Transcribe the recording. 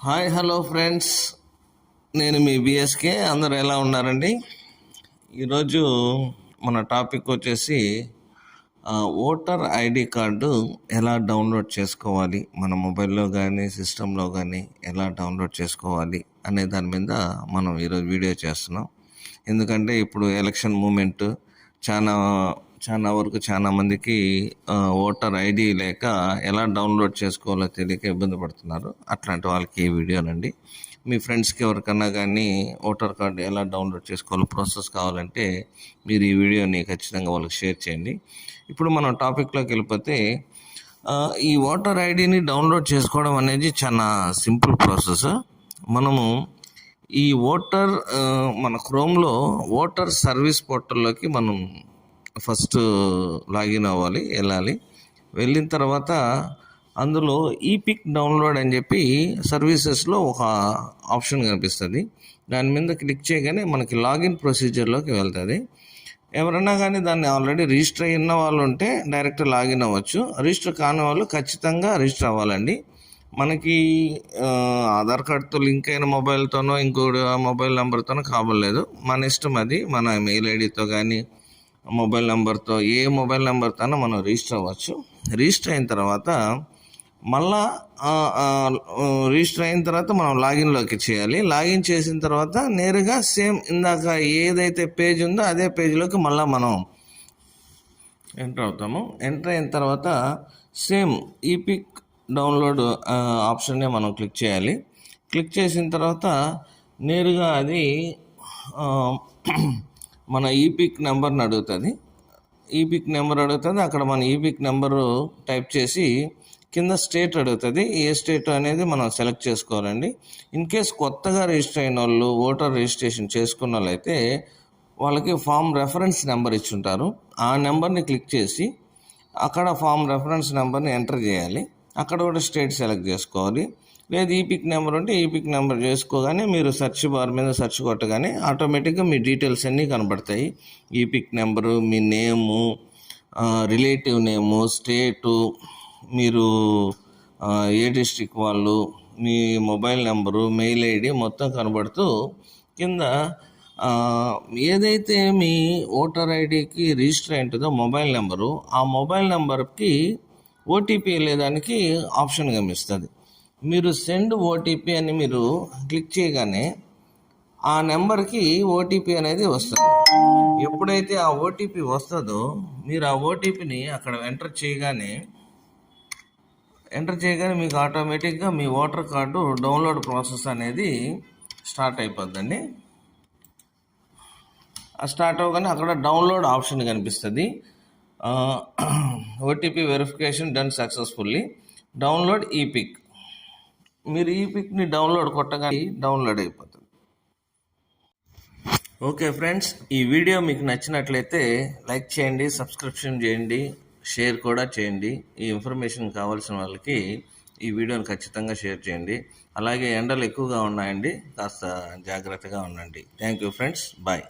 Hi hello friends, నేను మీ BSK. అందరు ఎలా ఉన్నారండి? ఈరోజు మన టాపిక్ వచ్చేసి ఓటర్ ఐడి కార్డు ఎలా డౌన్లోడ్ చేసుకోవాలి, మన మొబైల్లో కానీ సిస్టంలో కానీ ఎలా డౌన్లోడ్ చేసుకోవాలి అనే దాని మీద మనం ఈరోజు వీడియో చేస్తున్నాం. ఎందుకంటే ఇప్పుడు ఎలక్షన్ మూమెంట్ చాలా చాలా వరకు చాలా మందికి ఓటర్ ఐడి లేక ఎలా డౌన్లోడ్ చేసుకోవాలో తెలియక ఇబ్బంది పడుతున్నారు. అట్లాంటి వాళ్ళకి ఈ వీడియోనండి. మీ ఫ్రెండ్స్కి ఎవరికన్నా కానీ ఓటర్ కార్డు ఎలా డౌన్లోడ్ చేసుకోవాలో ప్రాసెస్ కావాలంటే మీరు ఈ వీడియోని ఖచ్చితంగా వాళ్ళకి షేర్ చేయండి. ఇప్పుడు మనం టాపిక్లోకి వెళ్ళిపోతే ఈ ఓటర్ ఐడిని డౌన్లోడ్ చేసుకోవడం అనేది చాలా సింపుల్ ప్రాసెస్. మనము ఈ మన క్రోమ్లో ఓటర్ సర్వీస్ పోర్టల్లోకి మనం ఫస్ట్ లాగిన్ వెళ్ళాలి. వెళ్ళిన తర్వాత అందులో ఈపిక్ డౌన్లోడ్ అని చెప్పి సర్వీసెస్లో ఒక ఆప్షన్ కనిపిస్తుంది. దాని మీద క్లిక్ చేయగానే మనకి లాగిన్ ప్రొసీజర్లోకి వెళ్తుంది. ఎవరైనా కానీ దాన్ని ఆల్రెడీ రిజిస్టర్ అయిన వాళ్ళు ఉంటే డైరెక్ట్ లాగిన్ అవ్వచ్చు. రిజిస్టర్ కాని వాళ్ళు ఖచ్చితంగా రిజిస్టర్ అవ్వాలండి. మనకి ఆధార్ కార్డ్తో లింక్ అయిన మొబైల్తోనో ఇంకోటి మొబైల్ నెంబర్తోనో కాబోలేదు, మన ఇష్టం. అది మన మెయిల్ ఐడితో కానీ మొబైల్ నెంబర్తో ఏ మొబైల్ నెంబర్తోనో మనం రిజిస్టర్ అవ్వచ్చు. రిజిస్టర్ అయిన తర్వాత మళ్ళా రిజిస్టర్ అయిన తర్వాత మనం లాగిన్లోకి చేయాలి. లాగిన్ చేసిన తర్వాత నేరుగా సేమ్ ఇందాక ఏదైతే పేజ్ ఉందో అదే పేజ్లోకి మళ్ళీ మనం ఎంటర్ అవుతాము. ఎంటర్ అయిన తర్వాత సేమ్ ఈపిక్ డౌన్లోడ్ ఆప్షన్నే మనం క్లిక్ చేయాలి. క్లిక్ చేసిన తర్వాత నేరుగా అది మన ఈపిక్ నెంబర్ని అడుగుతుంది. ఈపిక్ నెంబర్ అడుగుతుంది. అక్కడ మన ఈపిక్ నెంబరు టైప్ చేసి కింద స్టేట్ అడుగుతుంది. ఏ స్టేట్ అనేది మనం సెలెక్ట్ చేసుకోవాలండి. ఇన్ కేస్ కొత్తగా రిజిస్టర్ అయిన వాళ్ళు, ఓటర్ రిజిస్ట్రేషన్ చేసుకున్న వాళ్ళైతే వాళ్ళకి ఫామ్ రెఫరెన్స్ నెంబర్ ఇచ్చుంటారు. ఆ నెంబర్ని క్లిక్ చేసి అక్కడ ఫామ్ రెఫరెన్స్ నెంబర్ని ఎంటర్ చేయాలి. అక్కడ కూడా స్టేట్ సెలెక్ట్ చేసుకోవాలి. లేదు ఈపిక్ నెంబర్ ఉంటే ఈపిక్ నెంబర్ చేసుకోగానే మీరు సెర్చ్ బార్ మీద సెర్చ్ కొట్టగానే ఆటోమేటిక్గా మీ డీటెయిల్స్ అన్నీ కనబడతాయి. ఈపిక్ నెంబరు, మీ నేము, రిలేటివ్ నేము, స్టేటు, మీరు ఏ డిస్ట్రిక్ట్ వాళ్ళు, మీ మొబైల్ నెంబరు, మెయిల్ ఐడి మొత్తం కనబడుతూ కింద ఏదైతే మీ ఓటర్ ఐడికి రిజిస్టర్ అయింటుందో మొబైల్ నెంబరు, ఆ మొబైల్ నెంబర్కి ఓటీపీ వెళ్ళేదానికి ఆప్షన్ కనిపిస్తుంది. మీరు సెండ్ ఓటీపీ అని మీరు క్లిక్ చేయగానే ఆ నెంబర్కి ఓటీపీ అనేది వస్తుంది. ఎప్పుడైతే ఆ ఓటీపీ వస్తుందో మీరు ఆ ఓటీపీని అక్కడ ఎంటర్ చేయగానే మీకు ఆటోమేటిక్గా మీ ఓటర్ కార్డు డౌన్లోడ్ ప్రాసెస్ అనేది స్టార్ట్ అయిపోద్దండి. స్టార్ట్ అవ్వగానే అక్కడ డౌన్లోడ్ ఆప్షన్ కనిపిస్తుంది. OTP verification done successfully, download EPIC. మీరు ఈపిక్ని డౌన్లోడ్ కొట్టగానే డౌన్లోడ్ అయిపోతుంది. ఓకే ఫ్రెండ్స్, ఈ వీడియో మీకు నచ్చినట్లయితే లైక్ చేయండి, సబ్స్క్రిప్షన్ చేయండి, షేర్ కూడా చేయండి. ఈ ఇన్ఫర్మేషన్ కావాల్సిన వాళ్ళకి ఈ వీడియోని ఖచ్చితంగా షేర్ చేయండి. అలాగే ఎండలు ఎక్కువగా ఉన్నాయండి, కాస్త జాగ్రత్తగా ఉండండి. Thank you friends, bye.